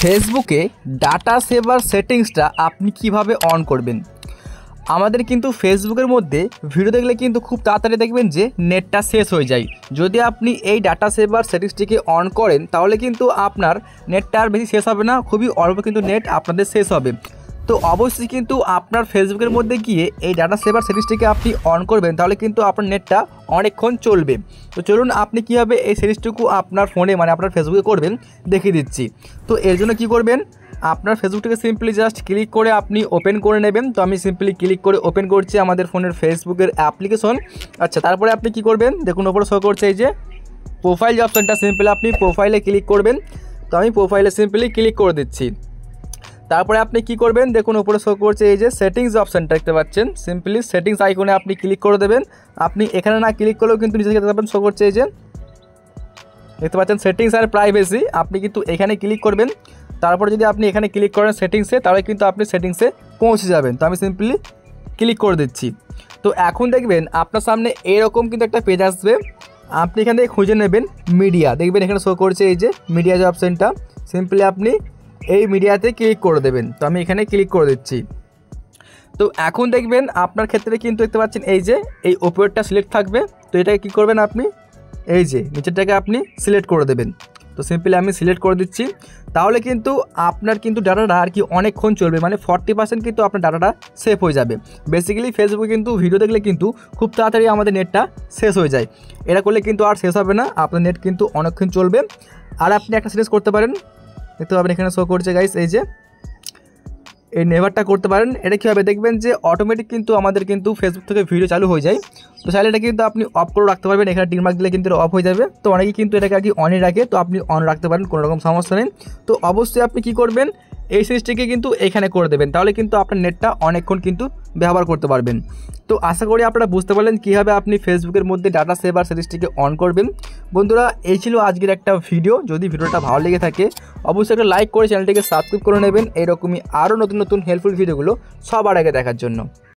ফেসবুকে ডাটা সেভার সেটিংসটা আপনি কিভাবে অন করবেন। আমাদের কিন্তু ফেসবুকের মধ্যে ভিডিও দেখলে কিন্তু খুব তাড়াতাড়ি দেখবেন যে নেটটা শেষ হয়ে যায়। যদি আপনি এই ডাটা সেভার সেটিংসটিকে অন করেন তাহলে কিন্তু আপনার নেটটা আর বেশি শেষ হবে না, খুবই অল্প কিন্তু নেট আপনাদের শেষ হবে। তো অবশ্যই কিন্তু আপনার ফেসবুকের মধ্যে গিয়ে এই ডাটা সেভার সেটিংসটিকে আপনি অন করবেন, তাহলে কিন্তু আপনার নেটটা অনেকক্ষণ চলবে। তো চলুন আপনি কীভাবে এই সেটিংসটুকু আপনার ফোনে মানে আপনার ফেসবুকে করবেন দেখিয়ে দিচ্ছি। তো এর জন্য কী করবেন, আপনার ফেসবুকটাকে সিম্পলি জাস্ট ক্লিক করে আপনি ওপেন করে নেবেন। তো আমি সিম্পলি ক্লিক করে ওপেন করছি আমাদের ফোনের ফেসবুকের অ্যাপ্লিকেশন। আচ্ছা, তারপরে আপনি কি করবেন, দেখুন ওপরে শো করছে এই যে প্রোফাইল যে অপশানটা, সিম্পলি আপনি প্রোফাইলে ক্লিক করবেন। তো আমি প্রোফাইলে সিম্পলি ক্লিক করে দিচ্ছি। তারপরে আপনি কি করবেন, দেখুন উপরে শো করছে এই যে সেটিংস অপশানটা দেখতে পাচ্ছেন, সিম্পলি সেটিংস আইকনে আপনি ক্লিক করে দেবেন। আপনি এখানে না ক্লিক করলেও কিন্তু নিচে দেখতে পাবেন শো করছে এই যে দেখতে পাচ্ছেন সেটিংস আর প্রাইভেসি, আপনি কিন্তু এখানে ক্লিক করবেন। তারপরে যদি আপনি এখানে ক্লিক করেন সেটিংসে, তাহলে কিন্তু আপনি সেটিংসে পৌঁছে যাবেন। তো আমি সিম্পলি ক্লিক করে দিচ্ছি। তো এখন দেখবেন আপনার সামনে এরকম কিন্তু একটা পেজ আসবে। আপনি এখান থেকে খুঁজে নেবেন মিডিয়া, দেখবেন এখানে শো করছে এই যে মিডিয়া যে অপশানটা, সিম্পলি আপনি এই মিডিয়াতে ক্লিক করে দেবেন। তো আমি এখানে ক্লিক করে দিচ্ছি। তো এখন দেখবেন আপনার ক্ষেত্রে কিন্তু দেখতে পাচ্ছেন এই যে এই ওপরটা সিলেক্ট থাকবে। তো এটাকে কী করবেন, আপনি এই যে নিচেরটাকে আপনি সিলেক্ট করে দেবেন। তো সিম্পলি আমি সিলেক্ট করে দিচ্ছি। তাহলে কিন্তু আপনার কিন্তু ডাটাটা আর কি অনেকক্ষণ চলবে, মানে 40% কিন্তু আপনার ডাটাটা সেভ হয়ে যাবে। বেসিক্যালি ফেসবুকে কিন্তু ভিডিও দেখলে কিন্তু খুব তাড়াতাড়ি আমাদের নেটটা শেষ হয়ে যায়। এটা করলে কিন্তু আর শেষ হবে না, আপনার নেট কিন্তু অনেকক্ষণ চলবে। আর আপনি একটা সিলেক্ট করতে পারেন, দেখতে পাবেন এখানে শো করছে গাইস এই যে এই নেভারটা করতে পারেন। এটা কী হবে, দেখবেন যে অটোমেটিক কিন্তু আমাদের কিন্তু ফেসবুক থেকে ভিডিও চালু হয়ে যায়। তো চাইলে এটা কিন্তু আপনি অফ করে রাখতে পারবেন, এখানে টিক মার্ক দিলে কিন্তু অফ হয়ে যাবে। তো অনেকেই কিন্তু এটাকে আর কি অনই রাখে, তো আপনি অন রাখতে পারেন, কোনো রকম সমস্যা নেই। তো অবশ্যই আপনি কি করবেন, এই সিরিজটিকে কিন্তু এখানে করে দেবেন, তাহলে কিন্তু আপনার নেটটা অনেকক্ষণ কিন্তু ব্যবহার করতে পারবেন। তো আশা করি আপনারা বুঝতে পারলেন কীভাবে আপনি ফেসবুকের মধ্যে ডাটা সেভার সিরিজটিকে অন করবেন। বন্ধুরা, এই ছিল আজকের একটা ভিডিও। যদি ভিডিওটা ভালো লেগে থাকে অবশ্যই একটা লাইক করে চ্যানেলটিকে সাবস্ক্রাইব করে নেবেন, এইরকমই আরও নতুন নতুন হেল্পফুল ভিডিওগুলো সবার আগে দেখার জন্য।